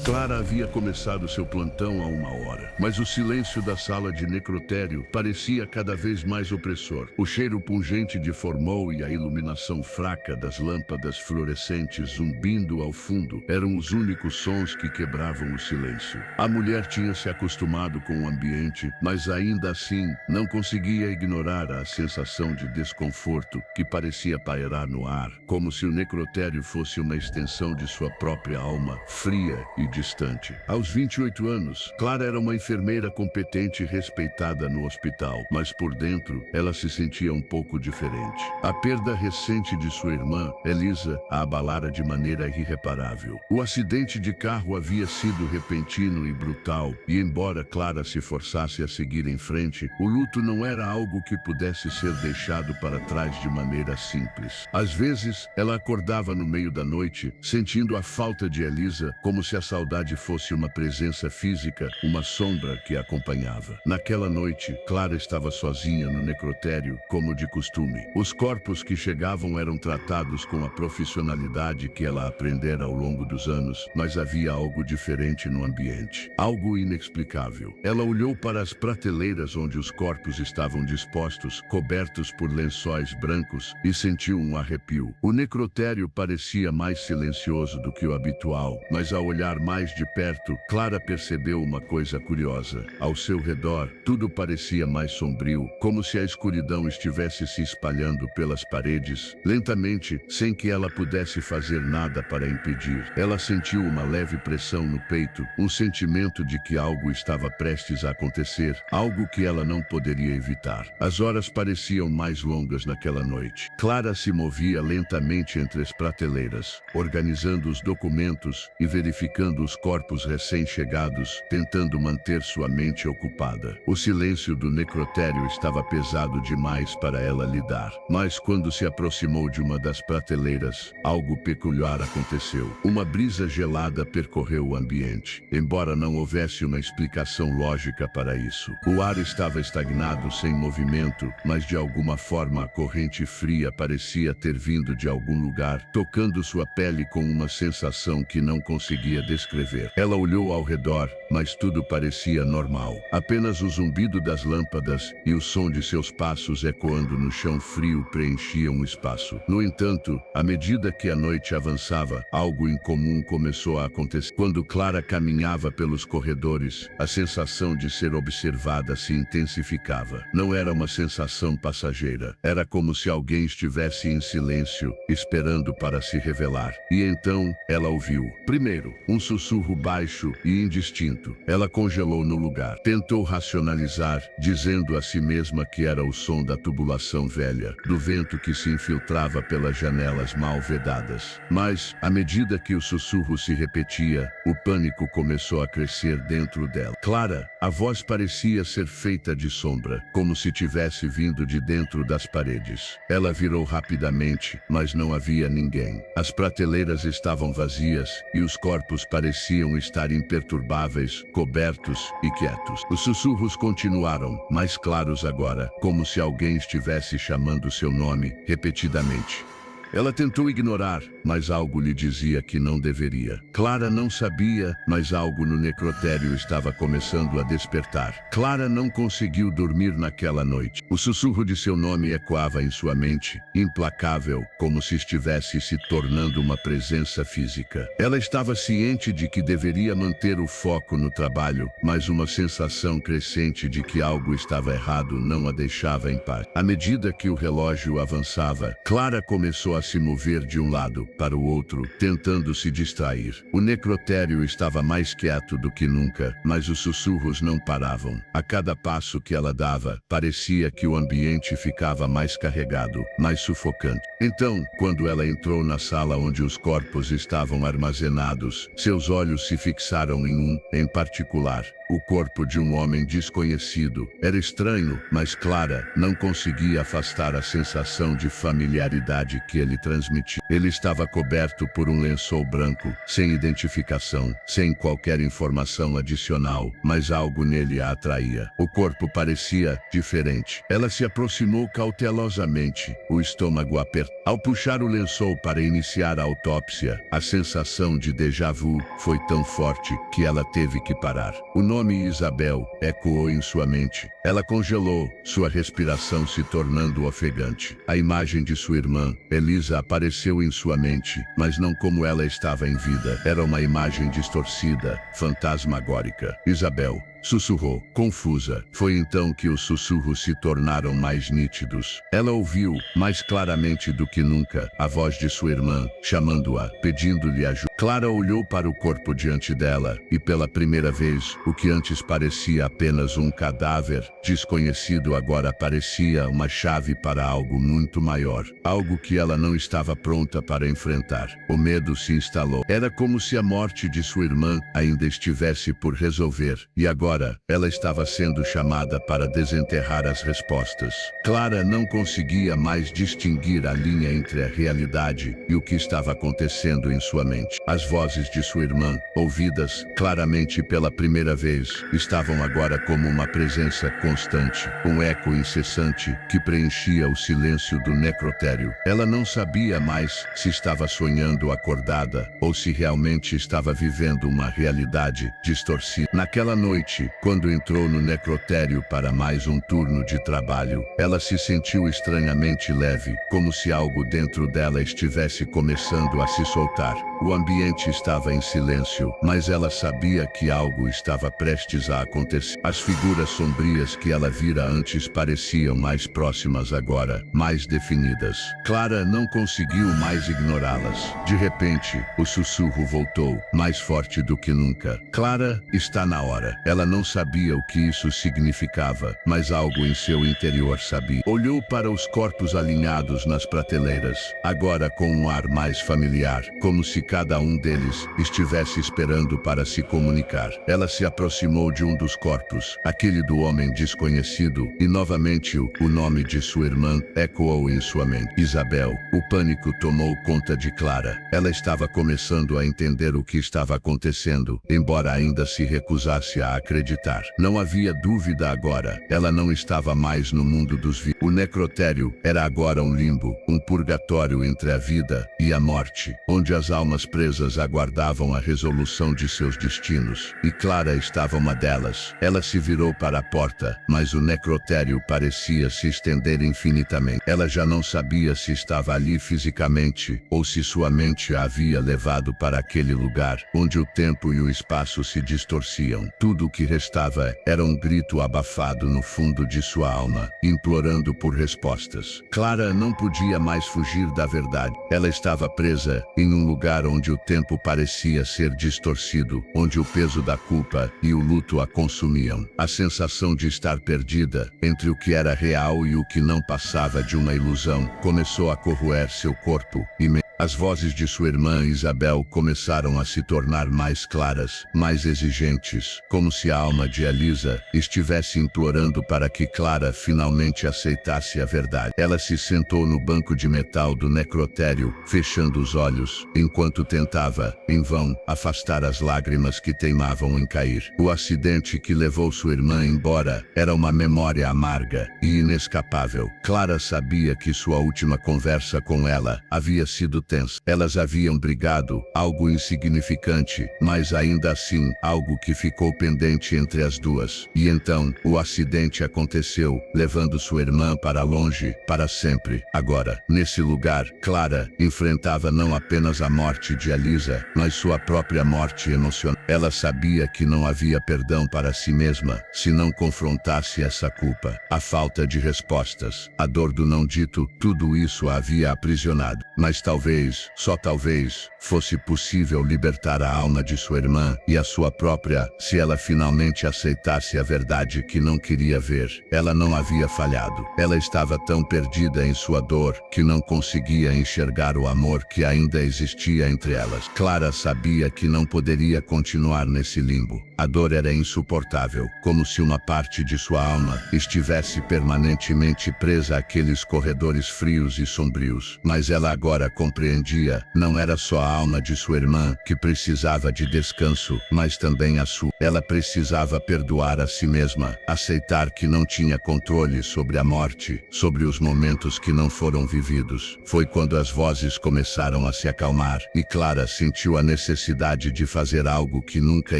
Clara havia começado seu plantão há 1 hora, mas o silêncio da sala de necrotério parecia cada vez mais opressor. O cheiro pungente de formol e a iluminação fraca das lâmpadas fluorescentes zumbindo ao fundo eram os únicos sons que quebravam o silêncio. A mulher tinha se acostumado com o ambiente, mas ainda assim não conseguia ignorar a sensação de desconforto que parecia pairar no ar, como se o necrotério fosse uma extensão de sua própria alma, fria e distante. Aos 28 anos, Clara era uma enfermeira competente e respeitada no hospital, mas por dentro ela se sentia um pouco diferente. A perda recente de sua irmã, Elisa, a abalara de maneira irreparável. O acidente de carro havia sido repentino e brutal, e embora Clara se forçasse a seguir em frente, o luto não era algo que pudesse ser deixado para trás de maneira simples. Às vezes, ela acordava no meio da noite, sentindo a falta de Elisa, como se a saudade fosse uma presença física, uma sombra que a acompanhava. Naquela noite, Clara estava sozinha no necrotério, como de costume. Os corpos que chegavam eram tratados com a profissionalidade que ela aprendera ao longo dos anos, mas havia algo diferente no ambiente. Algo inexplicável. Ela olhou para as prateleiras onde os corpos estavam dispostos, cobertos por lençóis brancos, e sentiu um arrepio. O necrotério parecia mais silencioso do que o habitual, mas ao olhar mais de perto, Clara percebeu uma coisa curiosa. Ao seu redor, tudo parecia mais sombrio, como se a escuridão estivesse se espalhando pelas paredes, lentamente, sem que ela pudesse fazer nada para impedir. Ela sentiu uma leve pressão no peito, um sentimento de que algo estava prestes a acontecer, algo que ela não poderia evitar. As horas pareciam mais longas naquela noite. Clara se movia lentamente entre as prateleiras, organizando os documentos e verificando os corpos recém-chegados, tentando manter sua mente ocupada. O silêncio do necrotério estava pesado demais para ela lidar. Mas quando se aproximou de uma das prateleiras, algo peculiar aconteceu. Uma brisa gelada percorreu o ambiente, embora não houvesse uma explicação lógica para isso. O ar estava estagnado, sem movimento, mas de alguma forma a corrente fria parecia ter vindo de algum lugar, tocando sua pele com uma sensação que não conseguia descrever. Ela olhou ao redor, mas tudo parecia normal. Apenas o zumbido das lâmpadas e o som de seus passos ecoando no chão frio preenchiam o espaço. No entanto, à medida que a noite avançava, algo incomum começou a acontecer. Quando Clara caminhava pelos corredores, a sensação de ser observada se intensificava. Não era uma sensação passageira. Era como se alguém estivesse em silêncio, esperando para se revelar. E então, ela ouviu. Primeiro, um sussurro baixo e indistinto. Ela congelou no lugar. Tentou racionalizar, dizendo a si mesma que era o som da tubulação velha, do vento que se infiltrava pelas janelas mal vedadas. Mas, à medida que o sussurro se repetia, o pânico começou a crescer dentro dela. Clara, a voz parecia ser feita de sombra, como se tivesse vindo de dentro das paredes. Ela virou rapidamente, mas não havia ninguém. As prateleiras estavam vazias e os corpos pareciam estar imperturbáveis, cobertos e quietos. Os sussurros continuaram, mais claros agora, como se alguém estivesse chamando seu nome repetidamente. Ela tentou ignorar, mas algo lhe dizia que não deveria. Clara não sabia, mas algo no necrotério estava começando a despertar. Clara não conseguiu dormir naquela noite. O sussurro de seu nome ecoava em sua mente, implacável, como se estivesse se tornando uma presença física. Ela estava ciente de que deveria manter o foco no trabalho, mas uma sensação crescente de que algo estava errado não a deixava em paz. À medida que o relógio avançava, Clara começou a se mover de um lado para o outro, tentando se distrair. O necrotério estava mais quieto do que nunca, mas os sussurros não paravam. A cada passo que ela dava, parecia que o ambiente ficava mais carregado, mais sufocante. Então, quando ela entrou na sala onde os corpos estavam armazenados, seus olhos se fixaram em um, em particular. o corpo de um homem desconhecido. Era estranho, mas Clara não conseguia afastar a sensação de familiaridade que ele transmitia. Ele estava coberto por um lençol branco, sem identificação, sem qualquer informação adicional, mas algo nele a atraía. O corpo parecia diferente. Ela se aproximou cautelosamente, o estômago apertado. Ao puxar o lençol para iniciar a autópsia, a sensação de déjà vu foi tão forte que ela teve que parar. O nome Isabel ecoou em sua mente. Ela congelou, sua respiração se tornando ofegante. A imagem de sua irmã, Elisa, apareceu em sua mente, mas não como ela estava em vida. Era uma imagem distorcida, fantasmagórica. Isabel sussurrou, confusa. Foi então que os sussurros se tornaram mais nítidos. Ela ouviu, mais claramente do que nunca, a voz de sua irmã, chamando-a, pedindo-lhe ajuda. Clara olhou para o corpo diante dela, e pela primeira vez, o que antes parecia apenas um cadáver desconhecido agora parecia uma chave para algo muito maior. Algo que ela não estava pronta para enfrentar. O medo se instalou. Era como se a morte de sua irmã ainda estivesse por resolver, e agora ela estava sendo chamada para desenterrar as respostas. Clara não conseguia mais distinguir a linha entre a realidade e o que estava acontecendo em sua mente. As vozes de sua irmã, ouvidas claramente pela primeira vez, estavam agora como uma presença constante, um eco incessante que preenchia o silêncio do necrotério. Ela não sabia mais se estava sonhando acordada ou se realmente estava vivendo uma realidade distorcida. Naquela noite, quando entrou no necrotério para mais um turno de trabalho, ela se sentiu estranhamente leve, como se algo dentro dela estivesse começando a se soltar. O ambiente estava em silêncio, mas ela sabia que algo estava prestes a acontecer. As figuras sombrias que ela vira antes pareciam mais próximas agora, mais definidas. Clara não conseguiu mais ignorá-las. De repente, o sussurro voltou, mais forte do que nunca. Clara, está na hora. Ela não sabia o que isso significava, mas algo em seu interior sabia. Olhou para os corpos alinhados nas prateleiras, agora com um ar mais familiar, como se cada um deles estivesse esperando para se comunicar. Ela se aproximou de um dos corpos, aquele do homem desconhecido, e novamente o nome de sua irmã ecoou em sua mente. Isabel. O pânico tomou conta de Clara. Ela estava começando a entender o que estava acontecendo, embora ainda se recusasse a acreditar. Não havia dúvida agora. Ela não estava mais no mundo dos vivos. O necrotério era agora um limbo, um purgatório entre a vida e a morte, onde as almas presas aguardavam a resolução de seus destinos. E Clara estava uma delas. Ela se virou para a porta, mas o necrotério parecia se estender infinitamente. Ela já não sabia se estava ali fisicamente, ou se sua mente a havia levado para aquele lugar, onde o tempo e o espaço se distorciam. Tudo o que restava era um grito abafado no fundo de sua alma, implorando por respostas. Clara não podia mais fugir da verdade. Ela estava presa em um lugar onde o tempo parecia ser distorcido, onde o peso da culpa e o luto a consumiam. A sensação de estar perdida entre o que era real e o que não passava de uma ilusão começou a corroer seu corpo e as vozes de sua irmã Isabel começaram a se tornar mais claras, mais exigentes, como se a alma de Elisa estivesse implorando para que Clara finalmente aceitasse a verdade. Ela se sentou no banco de metal do necrotério, fechando os olhos, enquanto tentava, em vão, afastar as lágrimas que teimavam em cair. O acidente que levou sua irmã embora era uma memória amarga e inescapável. Clara sabia que sua última conversa com ela havia sido tensa. Elas haviam brigado, algo insignificante, mas ainda assim, algo que ficou pendente entre as duas. E então, o acidente aconteceu, levando sua irmã para longe, para sempre. Agora, nesse lugar, Clara enfrentava não apenas a morte de Elisa, mas sua própria morte emocional. Ela sabia que não havia perdão para si mesma, se não confrontasse essa culpa. A falta de respostas, a dor do não dito, tudo isso a havia aprisionado. Mas talvez talvez, só talvez, fosse possível libertar a alma de sua irmã e a sua própria, se ela finalmente aceitasse a verdade que não queria ver. Ela não havia falhado. Ela estava tão perdida em sua dor que não conseguia enxergar o amor que ainda existia entre elas. Clara sabia que não poderia continuar nesse limbo. A dor era insuportável, como se uma parte de sua alma estivesse permanentemente presa àqueles corredores frios e sombrios. Mas ela agora compreendia, não era só a alma de sua irmã que precisava de descanso, mas também a sua. Ela precisava perdoar a si mesma, aceitar que não tinha controle sobre a morte, sobre os momentos que não foram vividos. Foi quando as vozes começaram a se acalmar e Clara sentiu a necessidade de fazer algo que nunca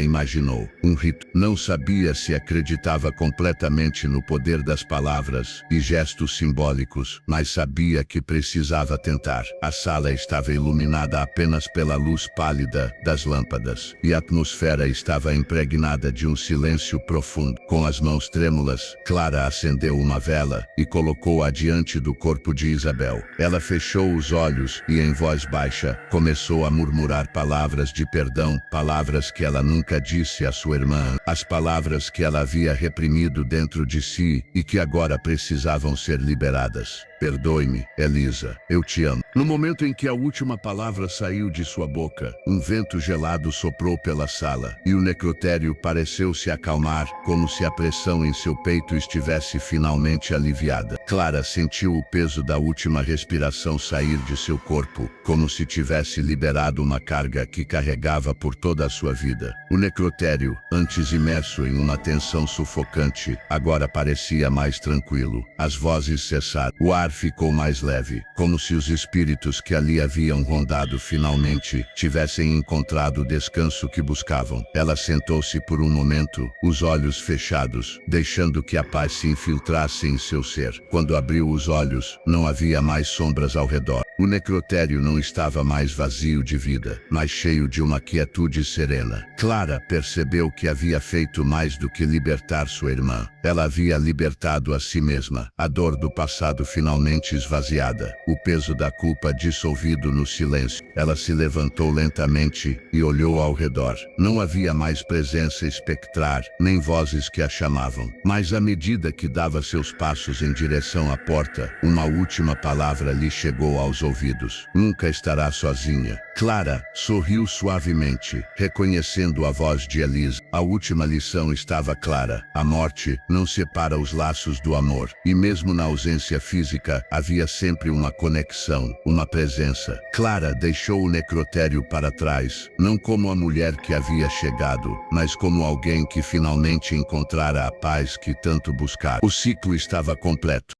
imaginou. Um rito. Não sabia se acreditava completamente no poder das palavras e gestos simbólicos, mas sabia que precisava tentar. A sala estava iluminada apenas pela luz pálida das lâmpadas, e a atmosfera estava impregnada de um silêncio profundo. Com as mãos trêmulas, Clara acendeu uma vela e colocou-a diante do corpo de Isabel. Ela fechou os olhos e, em voz baixa, começou a murmurar palavras de perdão, palavras que ela nunca disse à sua irmã, as palavras que ela havia reprimido dentro de si e que agora precisavam ser liberadas. Perdoe-me, Elisa, eu te amo. No momento em que a última palavra saiu de sua boca, um vento gelado soprou pela sala, e o necrotério pareceu se acalmar, como se a pressão em seu peito estivesse finalmente aliviada. Clara sentiu o peso da última respiração sair de seu corpo, como se tivesse liberado uma carga que carregava por toda a sua vida. O necrotério, antes imerso em uma tensão sufocante, agora parecia mais tranquilo. As vozes cessaram. O ar ficou mais leve, como se os espíritos que ali haviam rondado finalmente tivessem encontrado o descanso que buscavam. Ela sentou-se por um momento, os olhos fechados, deixando que a paz se infiltrasse em seu ser. Quando abriu os olhos, não havia mais sombras ao redor. O necrotério não estava mais vazio de vida, mas cheio de uma quietude serena. Clara percebeu que havia feito mais do que libertar sua irmã. Ela havia libertado a si mesma, a dor do passado finalmente esvaziada, o peso da culpa dissolvido no silêncio. Ela se levantou lentamente e olhou ao redor. Não havia mais presença espectral, nem vozes que a chamavam. Mas à medida que dava seus passos em direção à porta, uma última palavra lhe chegou aos ouvidos. Nunca estará sozinha. Clara sorriu suavemente, reconhecendo a voz de Elisa. A última lição estava clara. A morte não separa os laços do amor. E mesmo na ausência física, havia sempre uma conexão, uma presença. Clara deixou o necrotério para trás, não como a mulher que havia chegado, mas como alguém que finalmente encontrara a paz que tanto buscara. O ciclo estava completo.